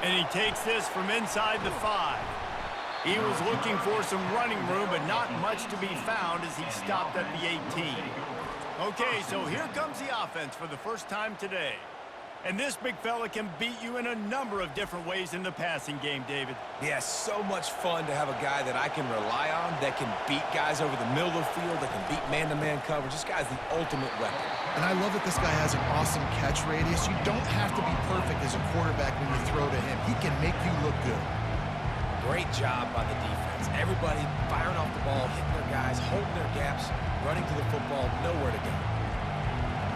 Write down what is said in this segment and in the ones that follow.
And he takes this from inside the 5. He was looking for some running room, but not much to be found as he stopped at the 18. Okay, so here comes the offense for the first time today. And this big fella can beat you in a number of different ways in the passing game, David. Yeah, so much fun to have a guy that I can rely on, that can beat guys over the middle of the field, that can beat man-to-man coverage. This guy's the ultimate weapon. And I love that this guy has an awesome catch radius. You don't have to be perfect as a quarterback when you throw to him. He can make you look good. Great job by the defense. Everybody firing off the ball, hitting their guys, holding their gaps, running to the football, nowhere to go.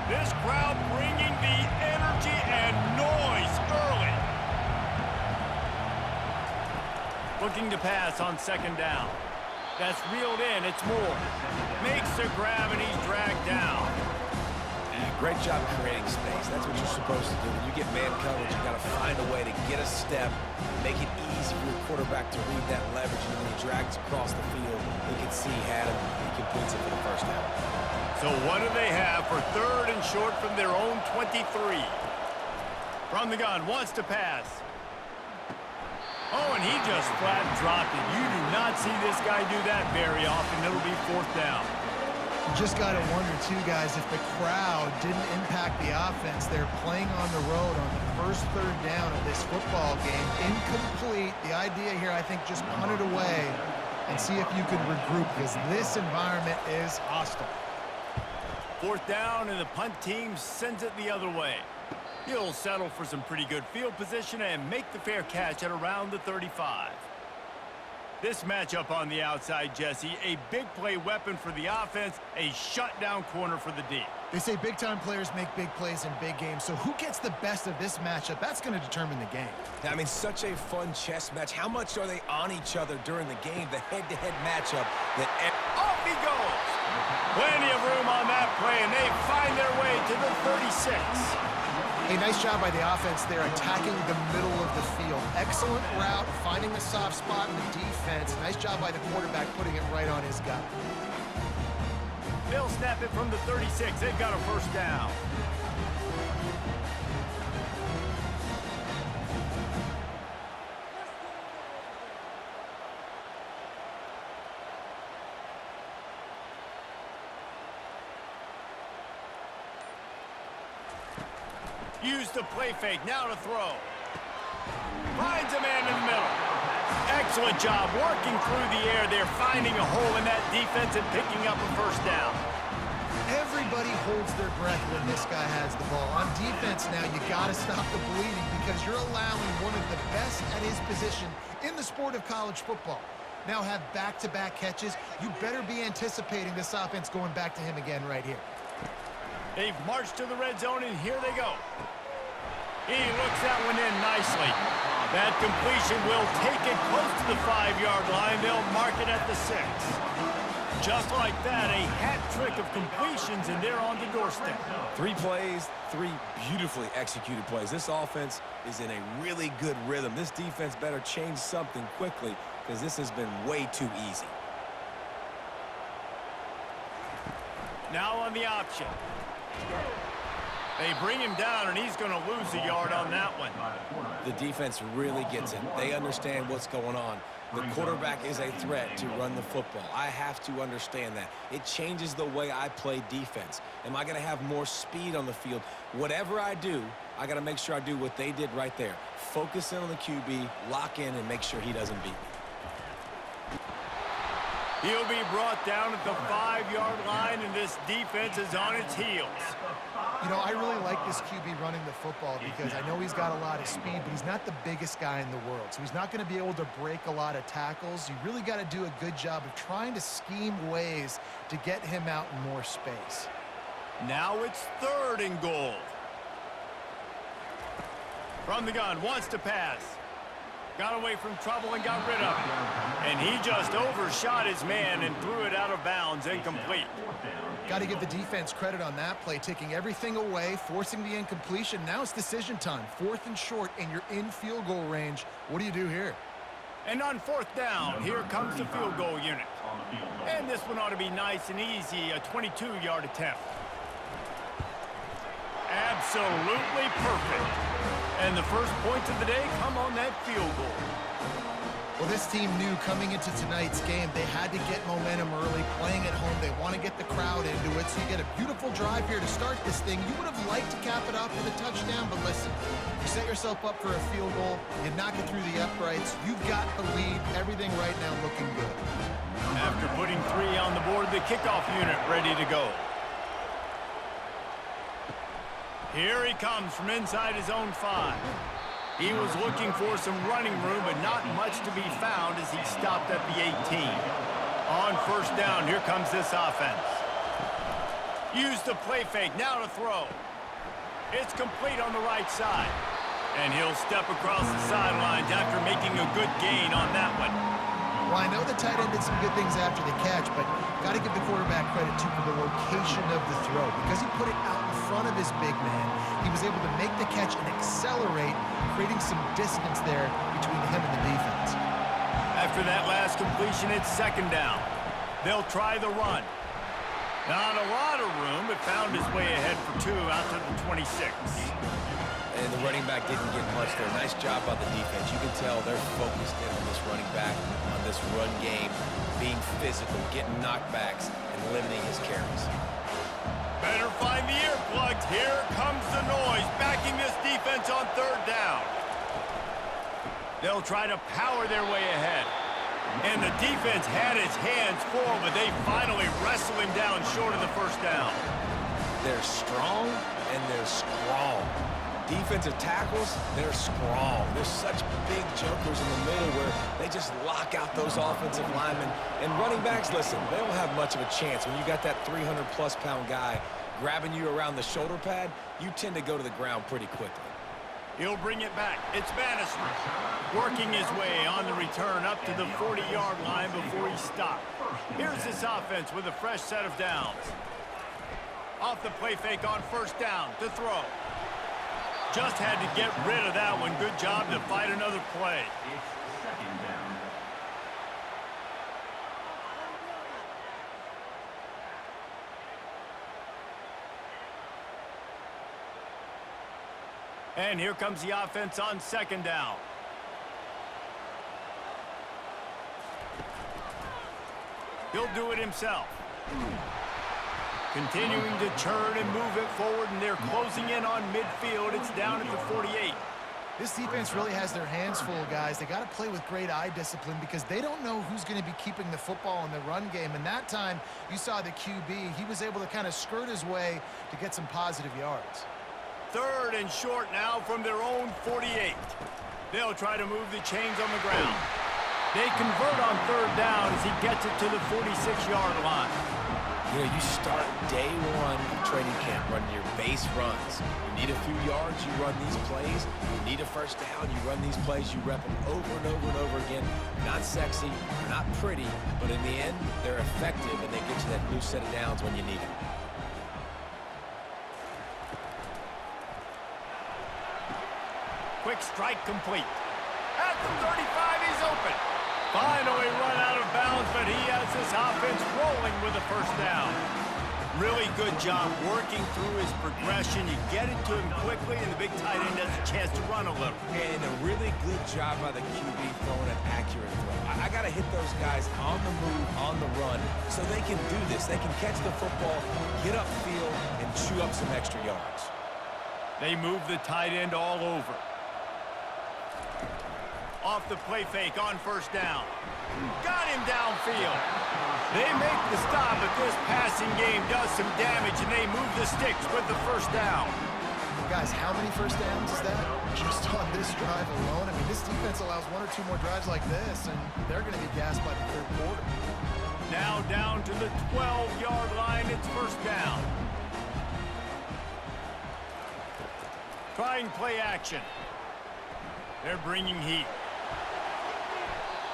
This crowd bringing the energy and noise early. Looking to pass on second down. That's reeled in. It's Moore. Makes the grab, and he's dragged down. Yeah, great job creating space. That's what you're supposed to do. When you get man coverage, you got to find a way to get a step, make it easy for your quarterback to read that leverage, and when he drags across the field, he can see he had him. He completes it for the first down. So what do they have for third and short from their own 23? From the gun, wants to pass. Oh, and he just flat dropped it. You do not see this guy do that very often. It'll be fourth down. You just got to wonder, too, guys, if the crowd didn't impact the offense. They're playing on the road on the first third down of this football game. Incomplete. The idea here, I think, just punt it away and see if you can regroup, because this environment is hostile. Fourth down, and the punt team sends it the other way. He'll settle for some pretty good field position and make the fair catch at around the 35. This matchup on the outside, Jesse, a big play weapon for the offense, a shutdown corner for the D. They say big-time players make big plays in big games, so who gets the best of this matchup? That's going to determine the game. I mean, such a fun chess match. How much are they on each other during the game, the head-to-head matchup? Off he goes! Plenty of room on that play, and they find their way to the 36. A nice job by the offense there, attacking the middle of the field. Excellent route, finding the soft spot in the defense. Nice job by the quarterback putting it right on his guy. They'll snap it from the 36. They've got a first down. Use the play fake, now to throw. Finds a man in the middle. Excellent job working through the air. They're finding a hole in that defense and picking up a first down. Everybody holds their breath when this guy has the ball. On defense now, you got to stop the bleeding because you're allowing one of the best at his position in the sport of college football. Now have back-to-back catches. You better be anticipating this offense going back to him again right here. They've marched to the red zone, and here they go. He looks that one in nicely. That completion will take it close to the 5-yard line. They'll mark it at the 6. Just like that, a hat trick of completions, and they're on the doorstep. 3 plays, 3 beautifully executed plays. This offense is in a really good rhythm. This defense better change something quickly because this has been way too easy. Now on the option. They bring him down, and he's going to lose a yard on that one. The defense really gets it. They understand what's going on. The quarterback is a threat to run the football. I have to understand that. It changes the way I play defense. Am I going to have more speed on the field? Whatever I do, I got to make sure I do what they did right there. Focus in on the QB, lock in, and make sure he doesn't beat me. He'll be brought down at the 5-yard line, and this defense is on its heels. You know, I really like this QB running the football because I know he's got a lot of speed, but he's not the biggest guy in the world. So he's not going to be able to break a lot of tackles. You really got to do a good job of trying to scheme ways to get him out in more space. Now it's 3rd and goal. From the gun, wants to pass. Got away from trouble and got rid of it. And he just overshot his man and threw it out of bounds, incomplete. Got to give the defense credit on that play, taking everything away, forcing the incompletion. Now it's decision time. 4th and short, and you're in field goal range. What do you do here? And on 4th down, here comes the field goal unit. And this one ought to be nice and easy, a 22-yard attempt. Absolutely perfect. And the first points of the day come on that field goal. Well, this team knew coming into tonight's game they had to get momentum early, playing at home. They want to get the crowd into it, so you get a beautiful drive here to start this thing. You would have liked to cap it off with a touchdown, but listen, you set yourself up for a field goal, you knock it through the uprights, you've got the lead, everything right now looking good. After putting 3 on the board, the kickoff unit ready to go. Here he comes from inside his own 5. He was looking for some running room, but not much to be found as he stopped at the 18. On first down, here comes this offense. Use the play fake, now to throw. It's complete on the right side. And he'll step across the sidelines after making a good gain on that one. Well, I know the tight end did some good things after the catch, but got to give the quarterback credit, too, for the location of the throw. Because he put it out in front of his big man, he was able to make the catch and accelerate, creating some distance there between him and the defense. After that last completion, it's second down. They'll try the run. Not a lot of room, but found his way ahead for 2 out to the 26. And the running back didn't get much there. Nice job by the defense. You can tell they're focused in on this running back, on this run game, being physical, getting knockbacks, and limiting his carries. Better find the earplugs. Here comes the noise, backing this defense on third down. They'll try to power their way ahead. And the defense had its hands full, but they finally wrestle him down short of the first down. They're strong, and they're strong. Defensive tackles, they're strong. They're such big jokers in the middle where they just lock out those offensive linemen. And running backs, listen, they don't have much of a chance. When you got that 300-plus pound guy grabbing you around the shoulder pad, you tend to go to the ground pretty quickly. He'll bring it back. It's Bannister working his way on the return up to the 40-yard line before he stopped. Here's this offense with a fresh set of downs. Off the play fake on first down to throw. Just had to get rid of that one. Good job to fight another play. It's second down. And here comes the offense on second down. He'll do it himself. Continuing to churn and move it forward, and they're closing in on midfield. It's down at the 48. This defense really has their hands full, guys. They got to play with great eye discipline because they don't know who's going to be keeping the football in the run game. And that time, you saw the QB. He was able to kind of skirt his way to get some positive yards. Third and short now from their own 48. They'll try to move the chains on the ground. They convert on third down as he gets it to the 46-yard line. You know, you start day one of training camp running your base runs. You need a few yards, you run these plays. You need a first down, you run these plays. You rep them over and over and over again. Not sexy, they're not pretty, but in the end, they're effective, and they get you that new set of downs when you need it. Quick strike complete. At the 35, he's open. Finally run out of bounds, but he has this offense rolling with a first down. Really good job working through his progression. You get it to him quickly, and the big tight end has a chance to run a little. And a really good job by the QB throwing an accurate throw. I got to hit those guys on the move, on the run, so they can do this. They can catch the football, get upfield, and chew up some extra yards. They move the tight end all over. Off the play fake on first down. Got him downfield. They make the stop, but this passing game does some damage, and they move the sticks with the first down. Guys, how many first downs is that? Just on this drive alone. I mean, this defense allows 1 or 2 more drives like this, and they're going to be gassed by the third quarter. Now down to the 12-yard line. It's first down. Trying play action. They're bringing heat.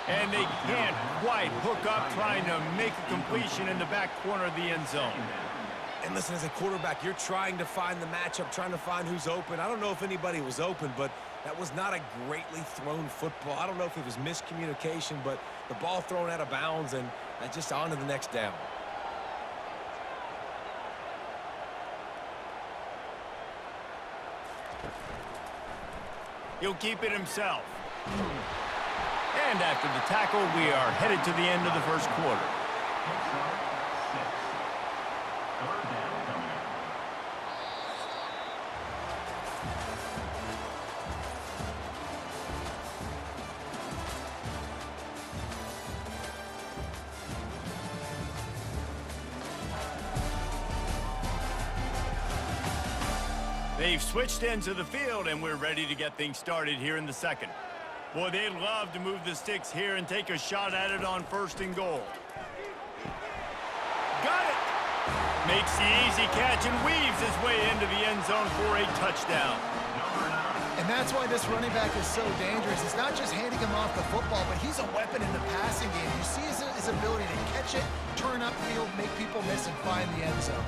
And they can't quite hook up trying to make a completion in the back corner of the end zone. And listen, as a quarterback, you're trying to find the matchup, trying to find who's open. I don't know if anybody was open, but that was not a greatly thrown football. I don't know if it was miscommunication, but the ball thrown out of bounds and just on to the next down. He'll keep it himself. And after the tackle, we are headed to the end of the first quarter. They've switched ends of the field, and we're ready to get things started here in the second. Boy, they'd love to move the sticks here and take a shot at it on 1st and goal. Got it! Makes the easy catch and weaves his way into the end zone for a touchdown. And that's why this running back is so dangerous. It's not just handing him off the football, but he's a weapon in the passing game. You see his ability to catch it, turn upfield, make people miss, and find the end zone.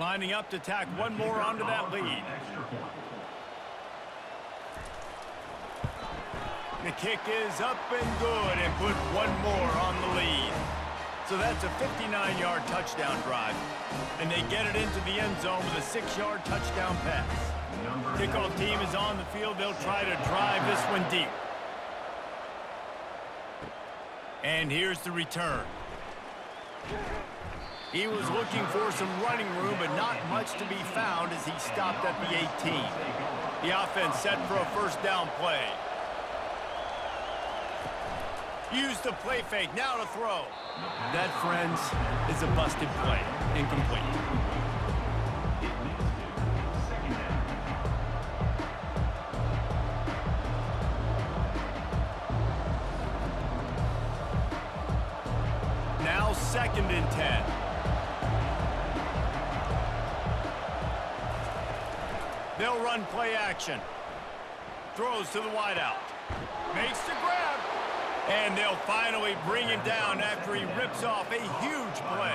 Lining up to tack one more onto that lead. The kick is up and good and put one more on the lead. So that's a 59-yard touchdown drive. And they get it into the end zone with a 6-yard touchdown pass. Kickoff team is on the field. They'll try to drive this one deep. And here's the return. He was looking for some running room, but not much to be found as he stopped at the 18. The offense set for a 1st down play. Use the play fake, now to throw. That, friends, is a busted play. Incomplete. Now 2nd and 10. They'll run play action. Throws to the wideout. Makes the grab. And they'll finally bring him down after he rips off a huge play.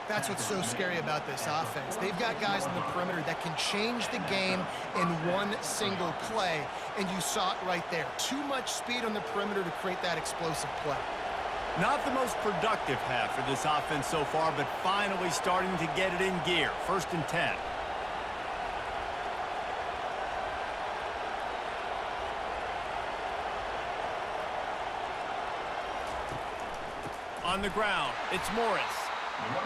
That's what's so scary about this offense. They've got guys in the perimeter that can change the game in one single play, and you saw it right there. Too much speed on the perimeter to create that explosive play. Not the most productive half for this offense so far, but finally starting to get it in gear. 1st and 10. On the ground, it's Morris.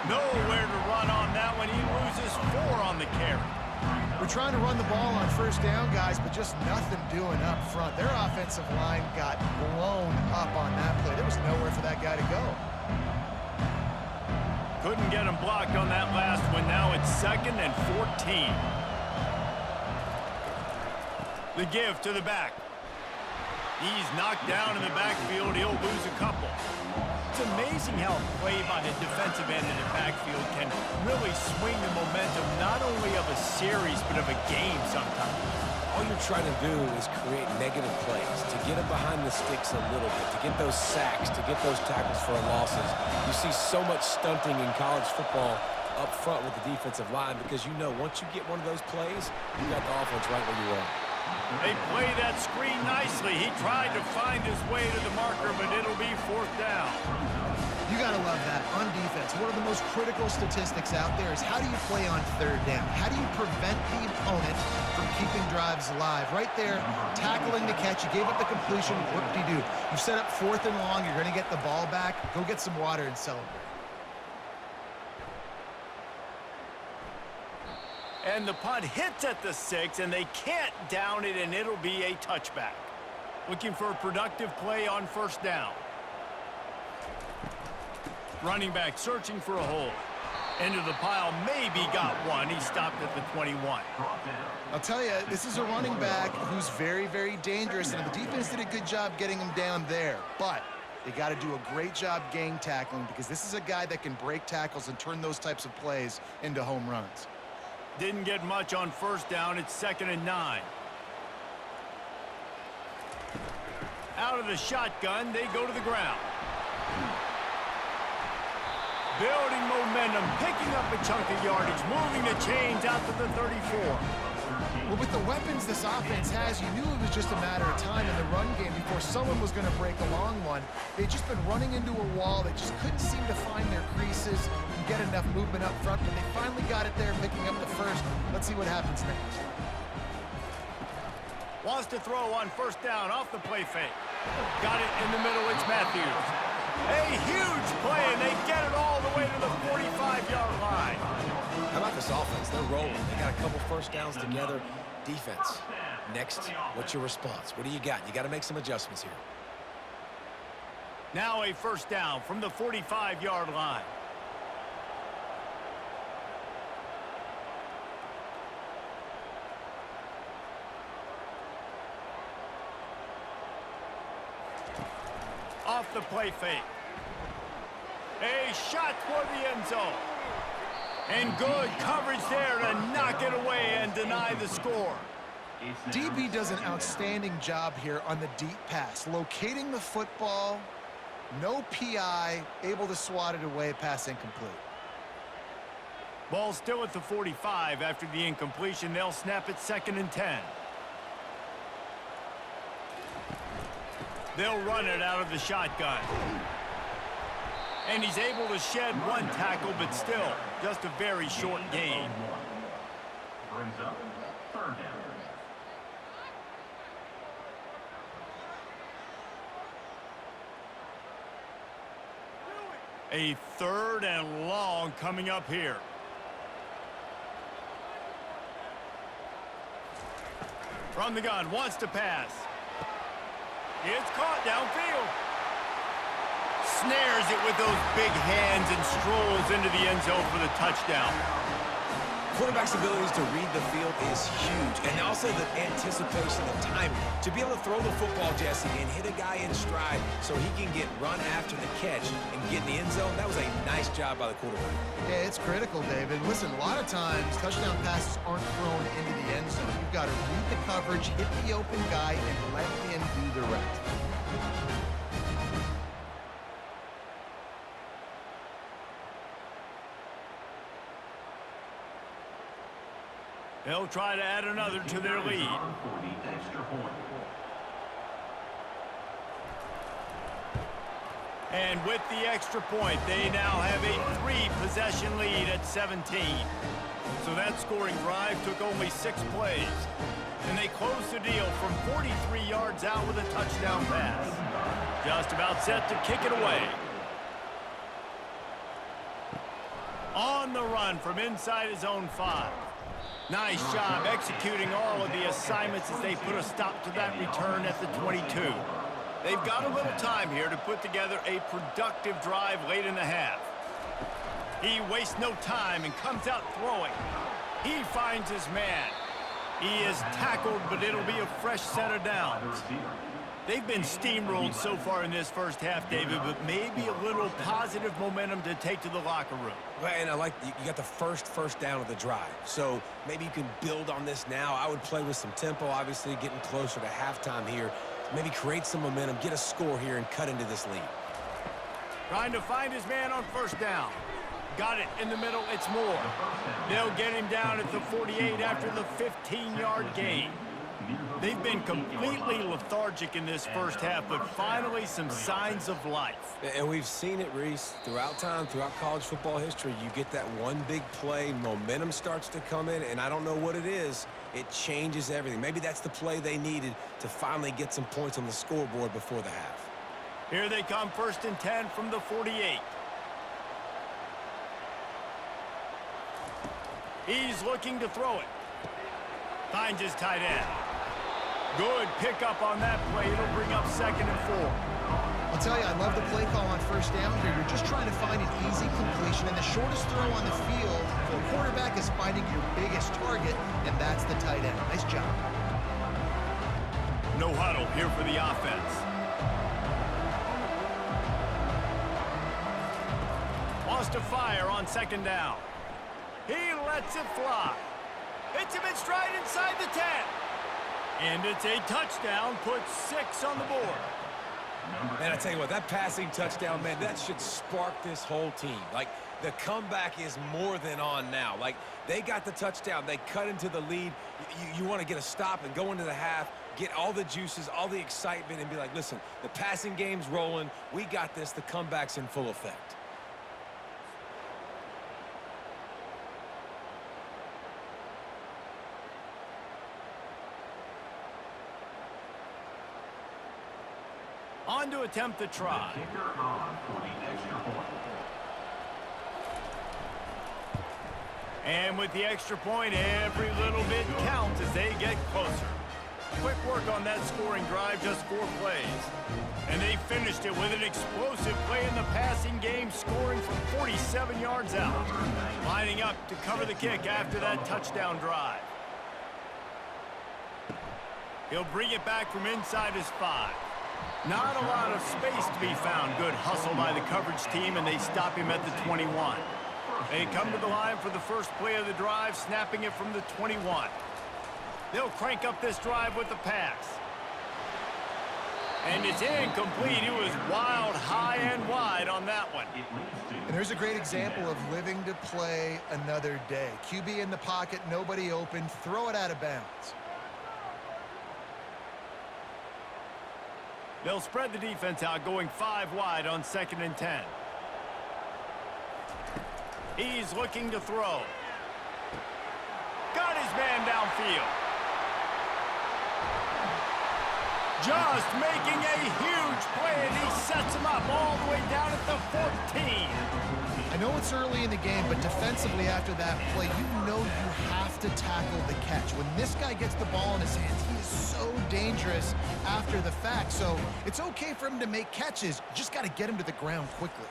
Nowhere to run on that one. He loses 4 on the carry. We're trying to run the ball on 1st down, guys, but just nothing doing up front. Their offensive line got blown up on that play. There was nowhere for that guy to go. Couldn't get him blocked on that last one. Now it's 2nd and 14. The give to the back. He's knocked down in the backfield. He'll lose a couple. It's amazing how a play by the defensive end in the backfield can really swing the momentum not only of a series but of a game sometimes. All you're trying to do is create negative plays, to get them behind the sticks a little bit, to get those sacks, to get those tackles for losses. You see so much stunting in college football up front with the defensive line because you know once you get one of those plays, you got the offense right where you are. They play that screen nicely. He tried to find his way to the marker, but it'll be 4th down. You got to love that. On defense, one of the most critical statistics out there is how do you play on 3rd down? How do you prevent the opponent from keeping drives alive? Right there, tackling the catch. You gave up the completion. Whoop-de-doo. You've set up 4th and long. You're going to get the ball back. Go get some water and celebrate. And the punt hits at the 6, and they can't down it, and it'll be a touchback. Looking for a productive play on 1st down. Running back searching for a hole. Into the pile, maybe got one. He stopped at the 21. I'll tell you, this is a running back who's very, very dangerous, and the defense did a good job getting him down there. But they got to do a great job gang tackling because this is a guy that can break tackles and turn those types of plays into home runs. Didn't get much on 1st down. It's 2nd and 9. Out of the shotgun, they go to the ground. Building momentum, picking up a chunk of yardage, moving the chains out to the 34. Well, with the weapons this offense has, you knew it was just a matter of time in the run game before someone was going to break a long one. They'd just been running into a wall. They just couldn't seem to find their creases and get enough movement up front, but they finally got it there, picking up the first. Let's see what happens next. Wants to throw on first down off the play fake. Got it in the middle, it's Matthews. A huge play, and they get it all the way to the 45-yard line. How about this offense? They're rolling. They got a couple first downs together. Defense. Next, what's your response? What do you got? You got to make some adjustments here. Now a first down from the 45-yard line. Off the play fake. A shot toward the end zone. And good coverage there to knock it away and deny the score. DB does an outstanding job here on the deep pass, locating the football, no PI, able to swat it away, pass incomplete. Ball still at the 45 after the incompletion. They'll snap it 2nd and 10. They'll run it out of the shotgun. And he's able to shed one tackle, but still just a very short gain. Brings up 3rd down. A 3rd and long coming up here. From the gun, wants to pass. It's caught downfield. Snares it with those big hands and strolls into the end zone for the touchdown. Quarterback's abilities to read the field is huge, and also the anticipation, the timing. To be able to throw the football, Jesse, and hit a guy in stride so he can get run after the catch and get in the end zone, that was a nice job by the quarterback. Yeah, it's critical, David. Listen, a lot of times, touchdown passes aren't thrown into the end zone. You've got to read the coverage, hit the open guy, and let him do the rest. They'll try to add another to their lead. Extra point. And with the extra point, they now have a 3-possession lead at 17. So that scoring drive took only 6 plays. And they closed the deal from 43 yards out with a touchdown pass. Just about set to kick it away. On the run from inside his own 5. Nice job executing all of the assignments as they put a stop to that return at the 22. They've got a little time here to put together a productive drive late in the half. He wastes no time and comes out throwing. He finds his man. He is tackled, but it'll be a fresh set of downs. They've been steamrolled so far in this first half, David, but maybe a little positive momentum to take to the locker room. Well, and I like you got the first down of the drive. So maybe you can build on this now. I would play with some tempo, obviously getting closer to halftime here. Maybe create some momentum, get a score here, and cut into this lead. Trying to find his man on first down. Got it in the middle, it's Moore. They'll get him down at the 48 after the 15-yard gain. They've been completely lethargic in this first half, but finally some signs of life. And we've seen it, Reese, throughout time, throughout college football history. You get that one big play, momentum starts to come in, and I don't know what it is. It changes everything. Maybe that's the play they needed to finally get some points on the scoreboard before the half. Here they come, 1st and 10 from the 48. He's looking to throw it. Finds his tight end. Good pickup on that play. It'll bring up 2nd and 4. I'll tell you, I love the play call on first down here. You're just trying to find an easy completion, and the shortest throw on the field for the quarterback is finding your biggest target, and that's the tight end. Nice job. No huddle here for the offense. Wants to fire on 2nd down. He lets it fly. Hits him in stride inside the 10. And it's a touchdown, puts 6 on the board. Man, I tell you what, that passing touchdown, man, that should spark this whole team. Like, The comeback is more than on now. Like, they got the touchdown. They cut into the lead. You want to get a stop and go into the half, get all the juices, all the excitement, and be like, listen, the passing game's rolling. We got this. The comeback's in full effect. On to attempt the try. Kicker on for the extra point. And with the extra point, every little bit counts as they get closer. Quick work on that scoring drive, just 4 plays. And they finished it with an explosive play in the passing game, scoring from 47 yards out. Lining up to cover the kick after that touchdown drive. He'll bring it back from inside his 5. Not a lot of space to be found. Good hustle by the coverage team, and they stop him at the 21. They come to the line for the first play of the drive, snapping it from the 21. They'll crank up this drive with the pass. And it's incomplete. It was wild, high and wide on that one. And there's a great example of living to play another day. QB in the pocket, nobody open, throw it out of bounds. They'll spread the defense out, going 5 wide on 2nd and 10. He's looking to throw. Got his man downfield. Just making a huge play, and he sets him up all the way down at the 14. I know it's early in the game, but defensively after that play, you know you have to tackle the catch. When this guy gets the ball in his hands, he is so dangerous after the fact. So it's okay for him to make catches. You just got to get him to the ground quickly.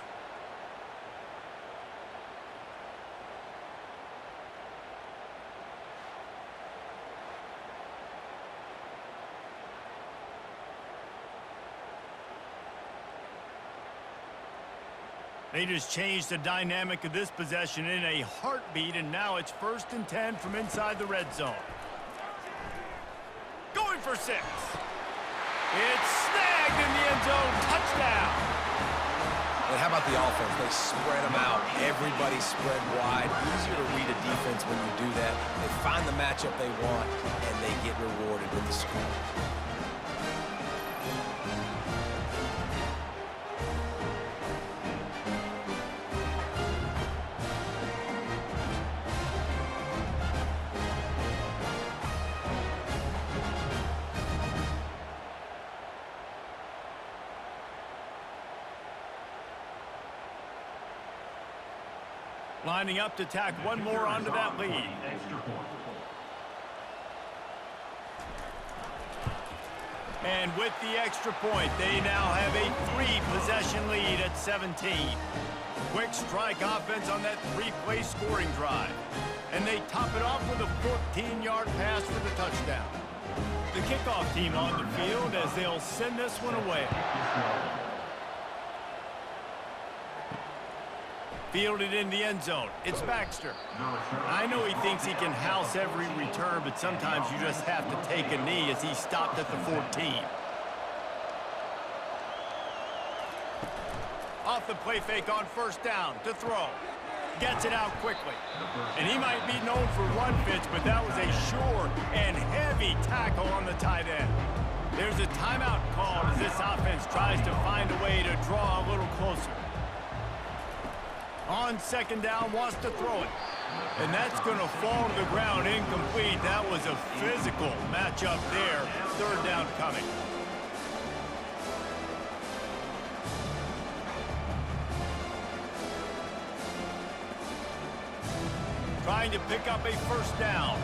They just changed the dynamic of this possession in a heartbeat, and now it's 1st and 10 from inside the red zone. Going for 6. It's snagged in the end zone. Touchdown. And how about the offense? They spread them out. Everybody spread wide. Easier to read a defense when you do that. They find the matchup they want, and they get rewarded with the score. Lining up to tack one more onto that lead. Extra point. And with the extra point, they now have a 3-possession lead at 17. Quick strike offense on that 3-play scoring drive. And they top it off with a 14-yard pass for the touchdown. The kickoff team on the field as they'll send this one away. Fielded in the end zone. It's Baxter. I know he thinks he can house every return, but sometimes you just have to take a knee as he stopped at the 14. Off the play fake on 1st down to throw. Gets it out quickly. And he might be known for run fits, but that was a sure and heavy tackle on the tight end. There's a timeout called as this offense tries to find a way to draw a little closer. On 2nd down, wants to throw it. And that's going to fall to the ground incomplete. That was a physical matchup there. 3rd down coming. Trying to pick up a 1st down.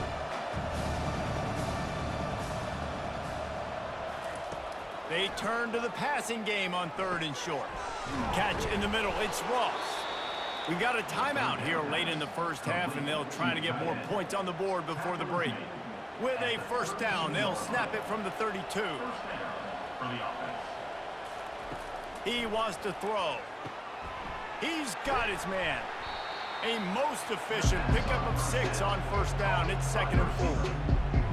They turn to the passing game on 3rd and short. Catch in the middle. It's Ross. We got a timeout here late in the 1st half, and they'll try to get more points on the board before the break. With a 1st down, they'll snap it from the 32. He wants to throw. He's got his man. A most efficient pickup of 6 on 1st down. It's 2nd and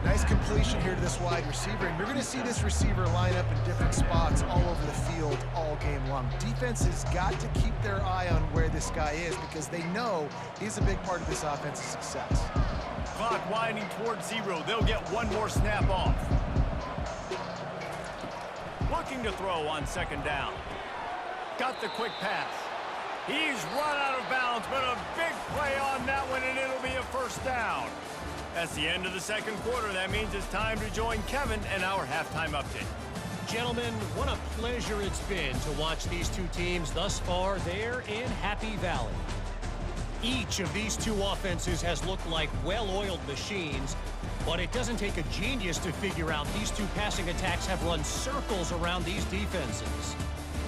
4. Nice completion here to this wide receiver, and you're going to see this receiver line up in different spots all over the field all game long. Defense has got to keep their eye on where this guy is because they know he's a big part of this offense's success. Clock winding towards 0. They'll get one more snap off. Looking to throw on 2nd down. Got the quick pass. He's run out of bounds, but a big play on that one, and it'll be a 1st down. That's the end of the 2nd quarter. That means it's time to join Kevin and our halftime update. Gentlemen, what a pleasure it's been to watch these two teams thus far there in Happy Valley. Each of these two offenses has looked like well-oiled machines, but it doesn't take a genius to figure out these two passing attacks have run circles around these defenses.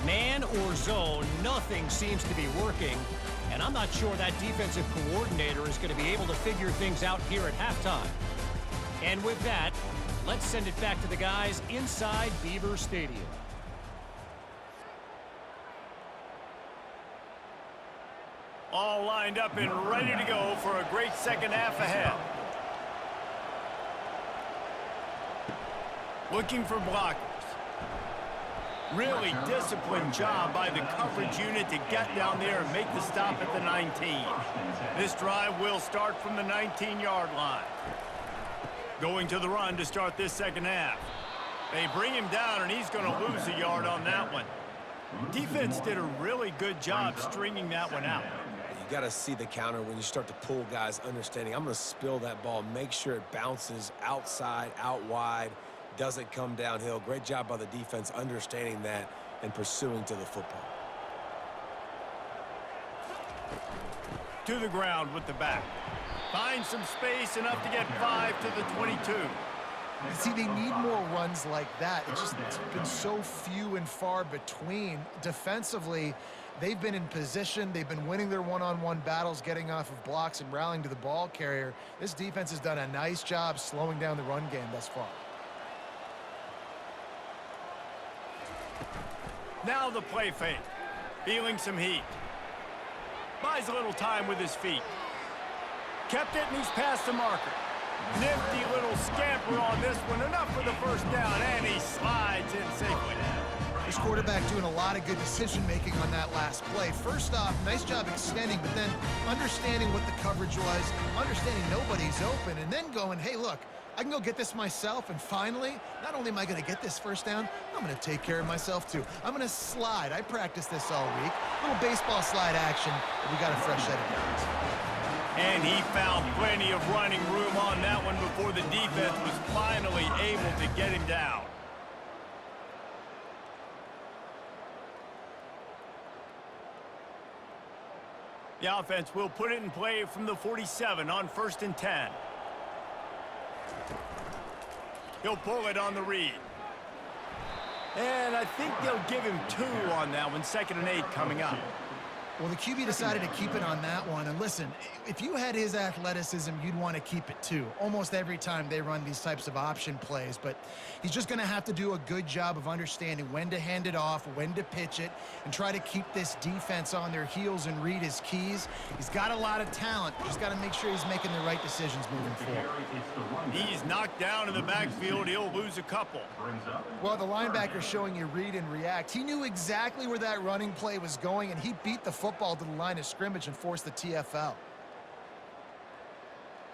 Man or zone, nothing seems to be working, and I'm not sure that defensive coordinator is going to be able to figure things out here at halftime. And with that, let's send it back to the guys inside Beaver Stadium. All lined up and ready to go for a great 2nd half ahead. Looking for blockers. Really disciplined job by the coverage unit to get down there and make the stop at the 19. This drive will start from the 19-yard line. Going to the run to start this 2nd half. They bring him down, and he's going to lose a yard on that one. Defense did a really good job stringing that one out. You got to see the counter when you start to pull guys, understanding I'm going to spill that ball, make sure it bounces outside, out wide, doesn't come downhill. Great job by the defense understanding that and pursuing to the football. To the ground with the back. Finds some space, enough to get 5 to the 22. See, they need more runs like that. It's been so few and far between. Defensively, they've been in position. They've been winning their one-on-one battles, getting off of blocks and rallying to the ball carrier. This defense has done a nice job slowing down the run game thus far. Now the play fake. Feeling some heat. Buys a little time with his feet. Kept it, and he's past the marker. Nifty little scamper on this one. Enough for the 1st down, and he slides in safely. This quarterback doing a lot of good decision-making on that last play. First off, nice job extending, but then understanding what the coverage was, understanding nobody's open, and then going, hey, look, I can go get this myself, and finally, not only am I going to get this 1st down, I'm going to take care of myself too. I'm going to slide. I practiced this all week. Little baseball slide action, but we got a fresh set of downs. And he found plenty of running room on that one before the defense was finally able to get him down. The offense will put it in play from the 47 on 1st and 10. He'll pull it on the read. And I think they'll give him 2 on that one. 2nd and 8 coming up. Well, the QB decided to keep it on that one. And listen, if you had his athleticism, you'd want to keep it too. Almost every time they run these types of option plays. But he's just going to have to do a good job of understanding when to hand it off, when to pitch it, and try to keep this defense on their heels and read his keys. He's got a lot of talent. Just got to make sure he's making the right decisions moving forward. He's knocked down in the backfield. He'll lose a couple. Well, the linebacker's showing you read and react. He knew exactly where that running play was going, and he beat the football to the line of scrimmage and forced the TFL.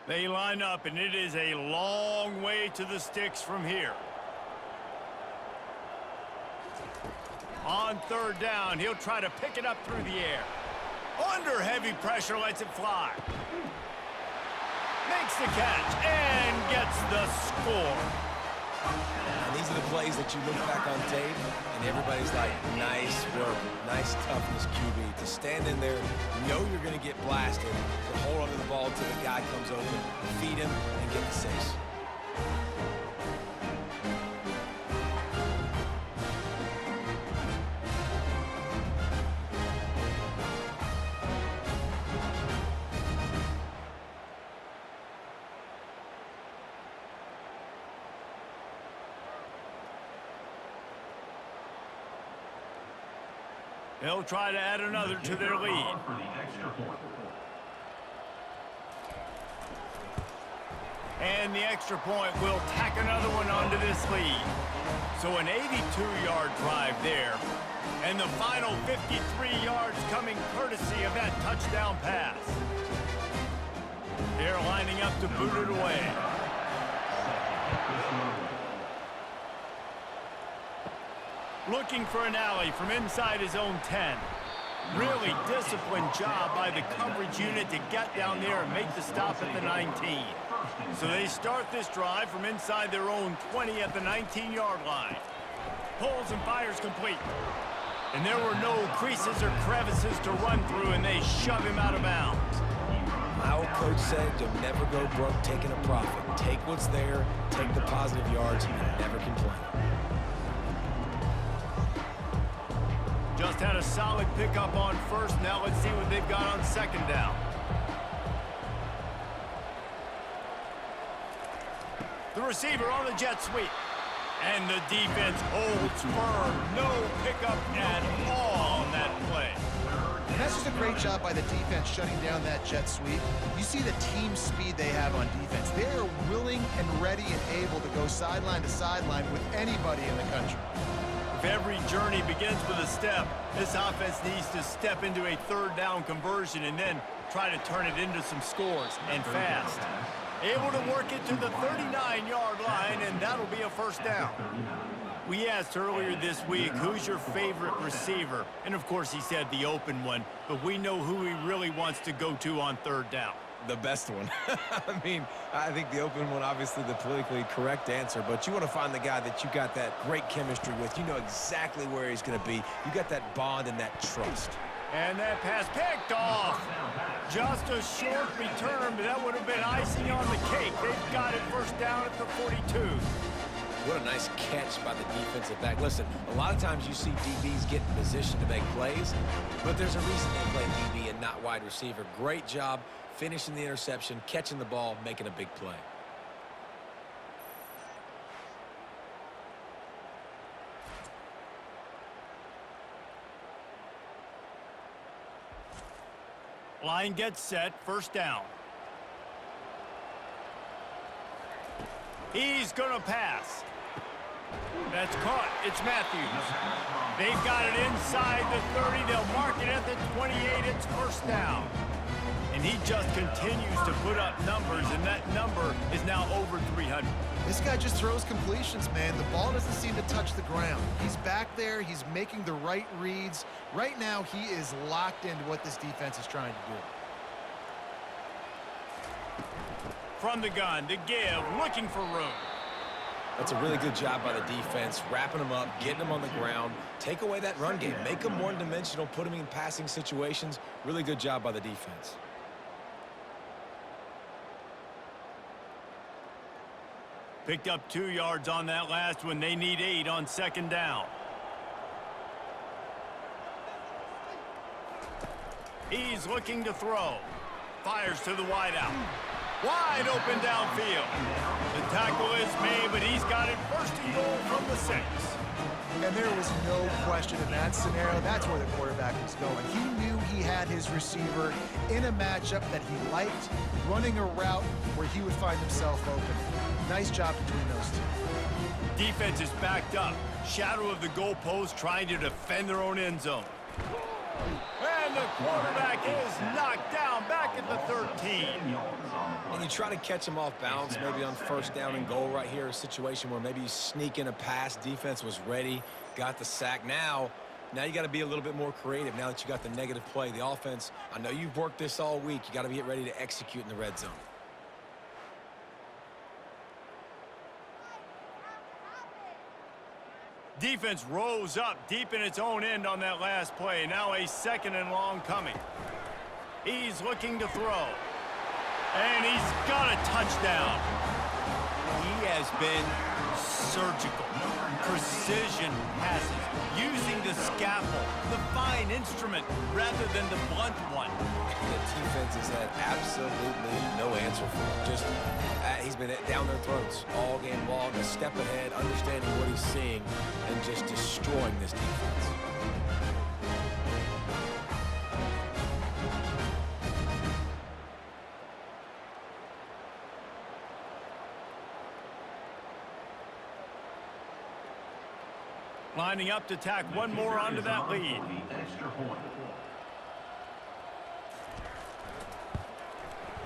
They line up, and it is a long way to the sticks from here. On 3rd down, he'll try to pick it up through the air. Under heavy pressure, lets it fly. Makes the catch and gets the score. And these are the plays that you look back on tape, and everybody's like, nice work, nice toughness, QB. To stand in there, know you're going to get blasted, to hold onto the ball until the guy comes open, feed him, and get the 6. They'll try to add another to their lead. And the extra point will tack another one onto this lead. So an 82-yard drive there. And the final 53 yards coming courtesy of that touchdown pass. They're lining up to boot it away. Looking for an alley from inside his own 10. Really disciplined job by the coverage unit to get down there and make the stop at the 19. So they start this drive from inside their own 20 at the 19-yard line. Pulls and fires complete. And there were no creases or crevices to run through, and they shove him out of bounds. My old coach said you'll never go broke taking a profit. Take what's there, take the positive yards, and never complain. Just had a solid pickup on first. Now let's see what they've got on second down. The receiver on the jet sweep. And the defense holds firm. No pickup at all on that play. And that's just a great job by the defense shutting down that jet sweep. You see the team speed they have on defense. They are willing and ready and able to go sideline to sideline with anybody in the country. If every journey begins with a step, this offense needs to step into a third down conversion and then try to turn it into some scores, and fast. Able to work it to the 39-yard line, and that'll be a first down. We asked earlier this week, who's your favorite receiver? And, of course, he said the open one, but we know who he really wants to go to on third down. The best one. I mean, I think the open one, obviously the politically correct answer, but you want to find the guy that you got that great chemistry with. You know exactly where he's going to be. You got that bond and that trust. And that pass picked off. Just a short return, but that would have been icing on the cake. They've got it first down at the 42. What a nice catch by the defensive back. Listen, a lot of times you see DBs get in position to make plays, but there's a reason they play DB and not wide receiver. Great job finishing the interception, catching the ball, making a big play. Line gets set, first down. He's gonna pass. That's caught. It's Matthews. They've got it inside the 30. They'll mark it at the 28. It's first down. And he just continues to put up numbers, and that number is now over 300. This guy just throws completions, man. The ball doesn't seem to touch the ground. He's back there. He's making the right reads. Right now, he is locked into what this defense is trying to do. From the gun to give, looking for room. That's a really good job by the defense, wrapping them up, getting them on the ground. Take away that run game. Make them one-dimensional, put them in passing situations. Really good job by the defense. Picked up 2 yards on that last one. They need 8 on second down. He's looking to throw. Fires to the wideout. Wide open downfield. The tackle is made, but he's got it first and goal from the 6. And there was no question in that scenario. That's where the quarterback was going. He knew he had his receiver in a matchup that he liked, running a route where he would find himself open. Nice job between those two. Defense is backed up. Shadow of the goalpost trying to defend their own end zone. And the quarterback is knocked down back at the 13. And you try to catch him off balance, maybe on first down and goal right here, a situation where maybe you sneak in a pass. Defense was ready, got the sack. Now you got to be a little bit more creative now that you got the negative play. The offense, I know you've worked this all week. You got to get ready to execute in the red zone. Defense rose up deep in its own end on that last play. Now a second and long coming. He's looking to throw. And he's got a touchdown. He has been surgical. Precision passes. Using the scalpel, the fine instrument, rather than the blunt one. The defense has had absolutely no answer for him. Just, he's been down their throats all game long, a step ahead, understanding what he's seeing, and just destroying this defense. Lining up to tack one more onto that lead. The extra point.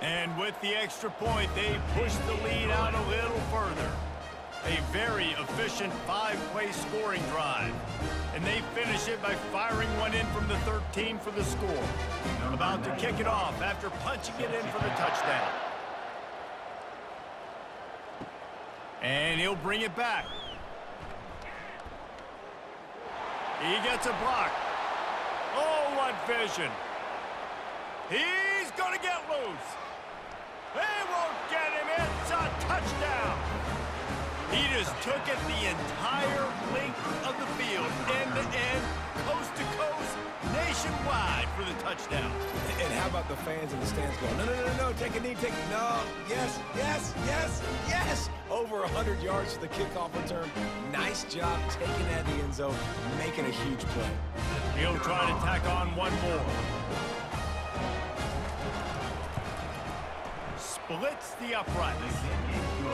And with the extra point, they push the lead out a little further. A very efficient 5-play scoring drive. And they finish it by firing one in from the 13 for the score. About to kick it off after punching it in for the touchdown. And he'll bring it back. He gets a block. Oh, what vision. He's going to get loose. They won't get him. It's a touchdown. He just took it the entire length of the field, end to end, coast to coast, nationwide for the touchdown. And how about the fans in the stands going, no, no, no, no, take a knee, take, no, yes, yes, yes, yes. Over 100 yards to the kickoff return. Nice job taking that in the end zone, making a huge play. He'll try to tack on one more. Splits the uprights.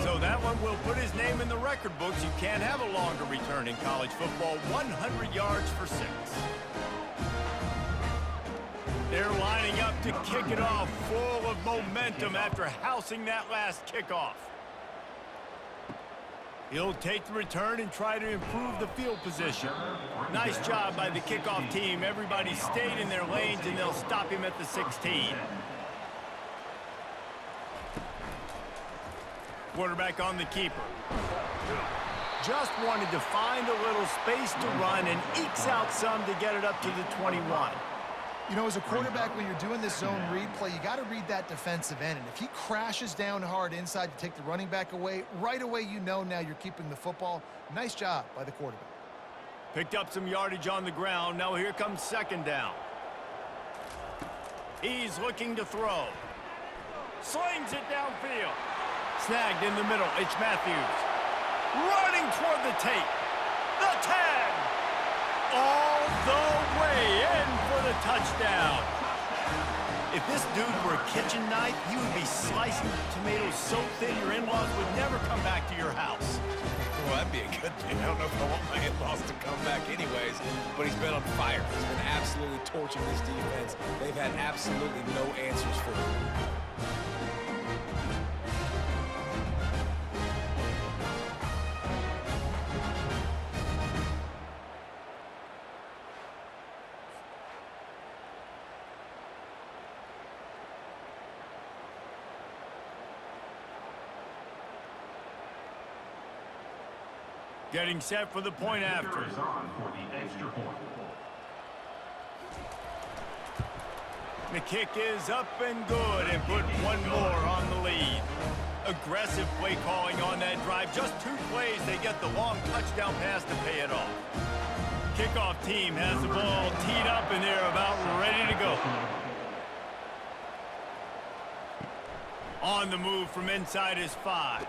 So that one will put his name in the record books. You can't have a longer return in college football. 100 yards for 6. They're lining up to kick it off, full of momentum after housing that last kickoff. He'll take the return and try to improve the field position. Nice job by the kickoff team. Everybody stayed in their lanes, and they'll stop him at the 16. Quarterback on the keeper. Just wanted to find a little space to run and ekes out some to get it up to the 21. You know, as a quarterback, when you're doing this zone read play, you got to read that defensive end. And if he crashes down hard inside to take the running back away, right away you know now you're keeping the football. Nice job by the quarterback. Picked up some yardage on the ground. Now here comes second down. He's looking to throw. Slings it downfield. Snagged in the middle. It's Matthews. Running toward the tape. The 10. All the way in for the touchdown. If this dude were a kitchen knife, he would be slicing tomatoes so thin your in-laws would never come back to your house. Well, that'd be a good thing. I don't know if I want my in-laws to come back anyways, but he's been on fire. He's been absolutely torching this defense. They've had absolutely no answers for him. Getting set for the point after. Is on for the extra point. The kick is up and good and put one more on the lead. Aggressive play calling on that drive. Just 2 plays, they get the long touchdown pass to pay it off. Kickoff team has the ball teed up and they're about ready to go. On the move from inside his 5.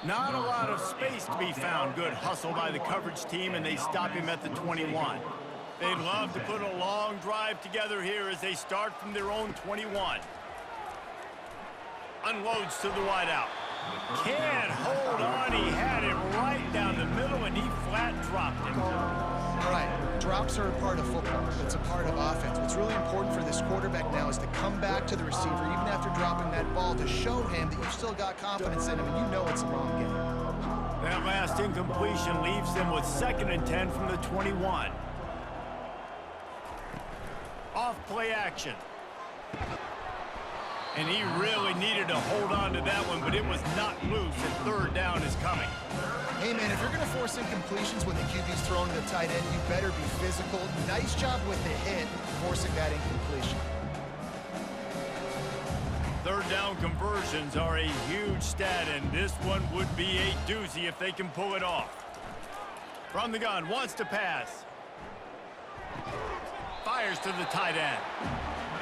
Not a lot of space to be found. Good hustle by the coverage team, and they stop him at the 21. They'd love to put a long drive together here as they start from their own 21. Unloads to the wideout. Can't hold on. He had it right down the middle, and he flat dropped it. All right, drops are a part of football. It's a part of offense. What's really important for this quarterback now is to come back to the receiver, even after dropping that ball, to show him that you've still got confidence in him, and you know it's a long game. That last incompletion leaves them with 2nd and 10 from the 21. Off play action. And he really needed to hold on to that one, but it was not loose, and 3rd down is coming. Hey, man, if you're going to force incompletions when the QB's throwing to the tight end, you better be physical. Nice job with the hit, forcing that incompletion. 3rd down conversions are a huge stat, and this one would be a doozy if they can pull it off. From the gun, wants to pass. Fires to the tight end.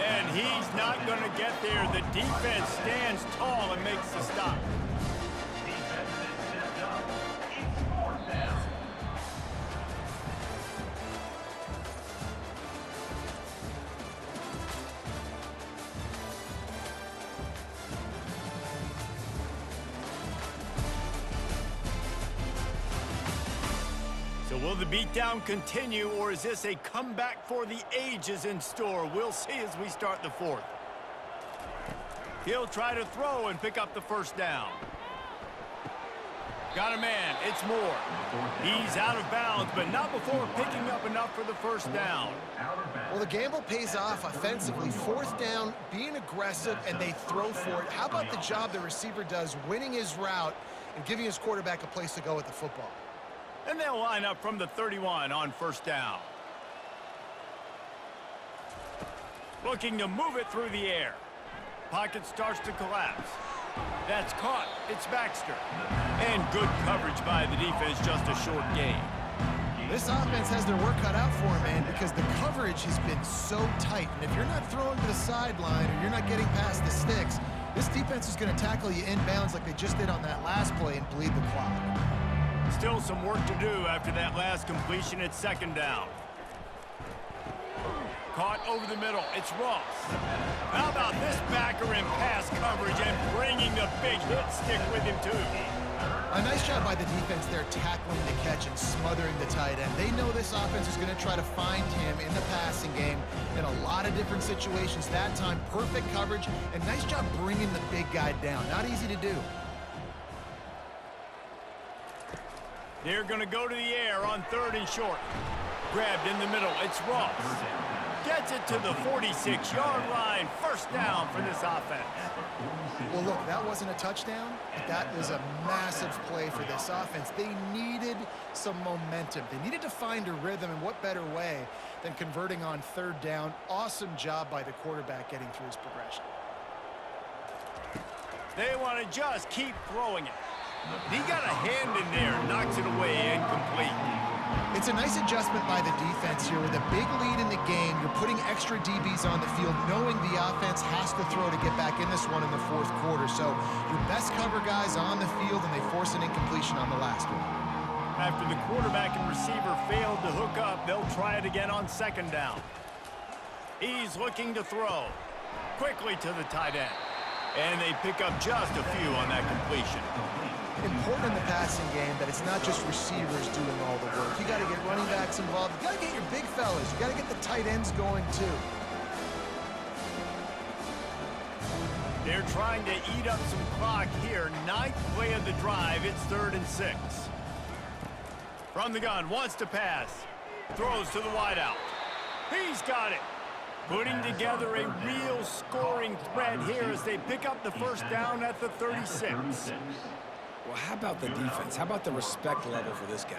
And he's not going to get there. The defense stands tall and makes the stop. Defense has stepped up. It's 4th down. So Will the beatdown continue, or is this a comeback for the ages in store? We'll see as we start the fourth. He'll try to throw and pick up the first down. Got a man. It's Moore. He's out of bounds, but not before picking up enough for the first down. Well, the gamble pays off offensively. Fourth down, being aggressive, and they throw for it. How about the job the receiver does winning his route and giving his quarterback a place to go with the football? And they'll line up from the 31 on first down. Looking to move it through the air. Pocket starts to collapse. That's caught. It's Baxter. And good coverage by the defense, just a short gain. This offense has their work cut out for them, man, because the coverage has been so tight. And if you're not throwing to the sideline or you're not getting past the sticks, this defense is going to tackle you inbounds like they just did on that last play and bleed the clock. Still some work to do after that last completion at second down. Caught over the middle. It's Ross. How about this backer in pass coverage and bringing the big hit stick with him, too? A nice job by the defense there tackling the catch and smothering the tight end. They know this offense is going to try to find him in the passing game in a lot of different situations. That time, perfect coverage, and nice job bringing the big guy down. Not easy to do. They're going to go to the air on third and short. Grabbed in the middle. It's Ross. Gets it to the 46-yard line. First down for this offense. Well, look, that wasn't a touchdown, but that was a massive play for this offense. They needed some momentum. They needed to find a rhythm, and what better way than converting on third down. Awesome job by the quarterback getting through his progression. They want to just keep throwing it. He got a hand in there, knocks it away, incomplete. It's a nice adjustment by the defense here. With a big lead in the game, you're putting extra DBs on the field, knowing the offense has to throw to get back in this one in the fourth quarter. So your best cover guys on the field, and they force an incompletion on the last one. After the quarterback and receiver failed to hook up, they'll try it again on second down. He's looking to throw. Quickly to the tight end. And they pick up just a few on that completion. Important in the passing game that it's not just receivers doing all the work. You got to get running backs involved. You got to get your big fellas. You got to get the tight ends going too. They're trying to eat up some clock here. Ninth play of the drive. It's 3rd and 6. From the gun, wants to pass. Throws to the wideout. He's got it. Putting together a real scoring threat here as they pick up the first down at the 36. Well, how about the defense? How about the respect level for this guy?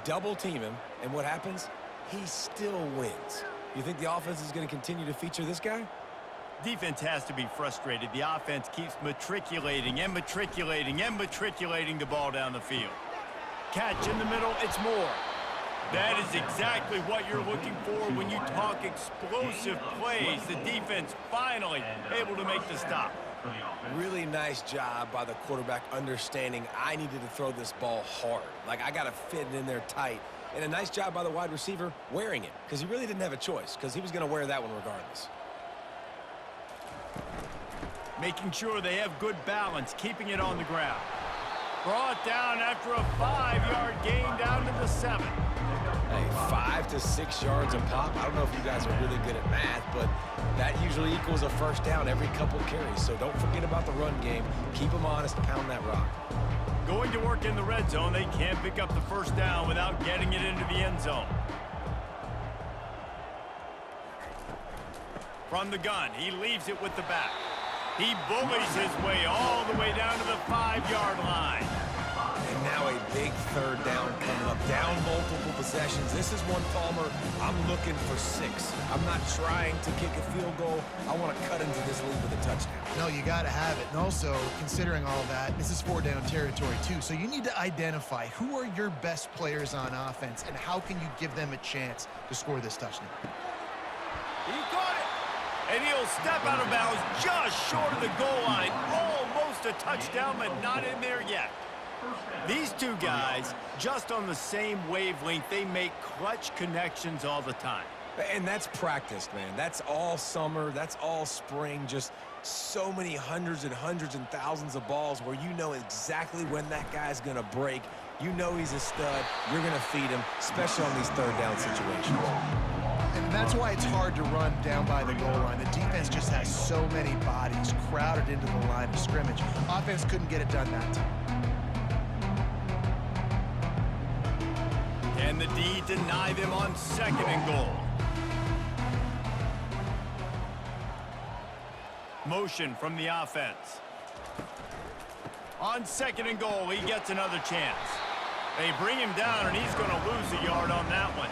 Double team him, and what happens? He still wins. You think the offense is going to continue to feature this guy? Defense has to be frustrated. The offense keeps matriculating and matriculating and matriculating the ball down the field. Catch in the middle, it's Moore. That is exactly what you're looking for when you talk explosive plays. The defense finally able to make the stop. Really nice job by the quarterback understanding I needed to throw this ball hard. Like, I got to fit it in there tight. And a nice job by the wide receiver wearing it, because he really didn't have a choice, because he was going to wear that one regardless. Making sure they have good balance, keeping it on the ground. Brought down after a 5-yard gain down to the 7. Hey, 5 to 6 yards a pop. I don't know if you guys are really good at math, but that usually equals a first down every couple carries. So don't forget about the run game. Keep them honest, pound that rock. Going to work in the red zone. They can't pick up the first down without getting it into the end zone. From the gun, he leaves it with the back. He bullies his way all the way down to the 5-yard line. And now a big third down coming up. Down multiple possessions. This is one, Palmer, I'm looking for 6. I'm not trying to kick a field goal. I want to cut into this lead with a touchdown. No, you got to have it. And also, considering all that, this is 4-down territory too. So you need to identify who are your best players on offense and how can you give them a chance to score this touchdown. He got it. And he'll step out of bounds just short of the goal line. Almost a touchdown, but not in there yet. These two guys, just on the same wavelength, they make clutch connections all the time. And that's practice, man. That's all summer. That's all spring. Just so many hundreds and thousands of balls where you know exactly when that guy's going to break. You know he's a stud. You're going to feed him, especially on these third down situations. And that's why it's hard to run down by the goal line. The defense just has so many bodies crowded into the line of scrimmage. Offense couldn't get it done that time. Can the D deny them on 2nd and goal? Motion from the offense. On 2nd and goal, he gets another chance. They bring him down, and he's going to lose a yard on that one.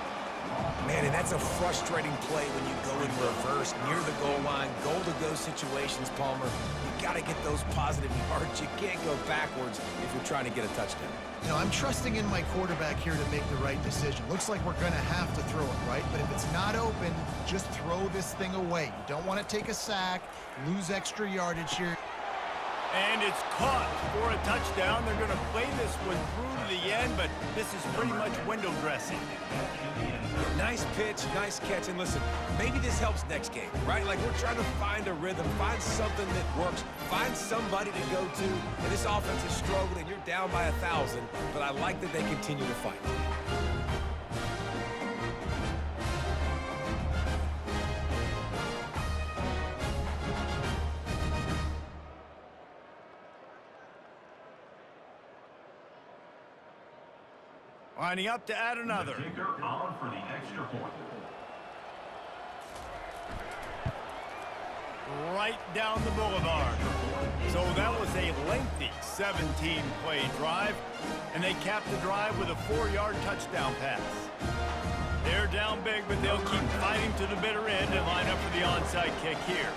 Man, and that's a frustrating play when you go in reverse near the goal line, goal-to-go situations, Palmer. You got to get those positive yards. You can't go backwards if you're trying to get a touchdown. You know, I'm trusting in my quarterback here to make the right decision. Looks like we're going to have to throw it, right? But if it's not open, just throw this thing away. You don't want to take a sack, lose extra yardage here. And it's caught for a touchdown. They're going to play this one through to the end, but this is pretty much window dressing. Nice pitch, nice catch, and listen, maybe this helps next game, right? Like, we're trying to find a rhythm, find something that works, find somebody to go to, and this offense is struggling. You're down by 1,000, but I like that they continue to fight. Lining up to add another. The kicker on for the extra point. Right down the boulevard. So that was a lengthy 17-play drive, and they capped the drive with a 4-yard touchdown pass. They're down big, but they'll keep fighting to the bitter end and line up for the onside kick here.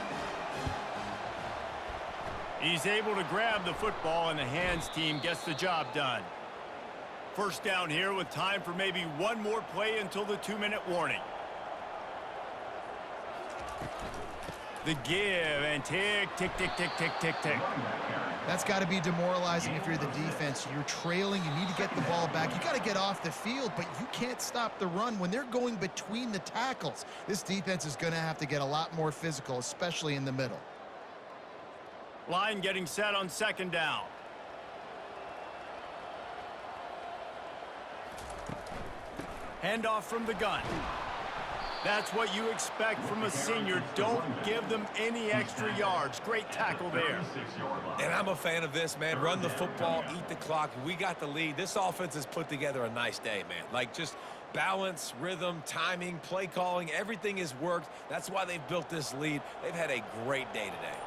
He's able to grab the football, and the hands team gets the job done. First down here with time for maybe one more play until the 2-minute warning. The give and tick, tick, tick, tick, tick, tick, tick. That's got to be demoralizing if you're the defense. You're trailing. You need to get the ball back. You got to get off the field, but you can't stop the run when they're going between the tackles. This defense is going to have to get a lot more physical, especially in the middle. Line getting set on 2nd down. Handoff from the gun. That's what you expect from a senior. Don't give them any extra yards. Great tackle there. And I'm a fan of this, man. Run the football, eat the clock. We got the lead. This offense has put together a nice day, man. Like, just balance, rhythm, timing, play calling, everything has worked. That's why they've built this lead. They've had a great day today.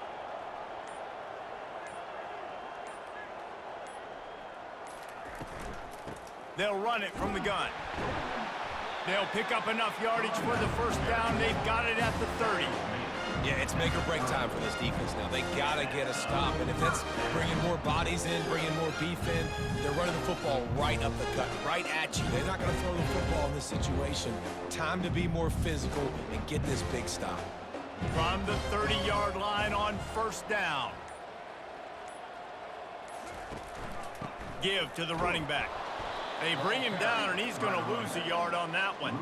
They'll run it from the gun. They'll pick up enough yardage for the first down. They've got it at the 30. Yeah, it's make or break time for this defense now. They got to get a stop. And if that's bringing more bodies in, bringing more beef in, they're running the football right up the gut, right at you. They're not going to throw the football in this situation. Time to be more physical and get this big stop. From the 30-yard line on 1st down. Give to the running back. They bring him down, and he's going to lose a yard on that one.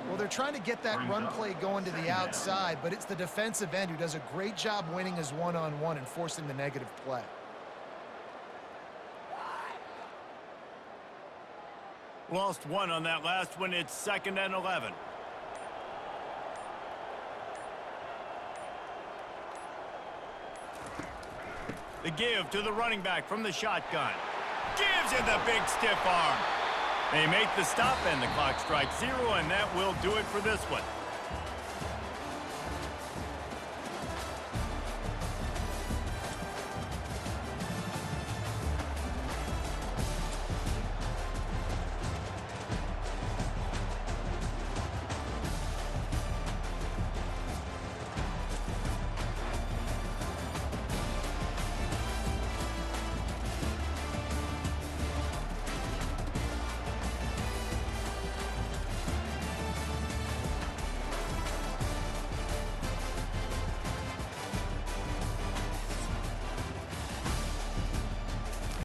Well, they're trying to get that run play going to the outside, but it's the defensive end who does a great job winning his one-on-one and forcing the negative play. Lost one on that last one. It's 2nd and 11. The give to the running back from the shotgun. Gives it the big stiff arm. They make the stop, and the clock strikes 0, and that will do it for this one.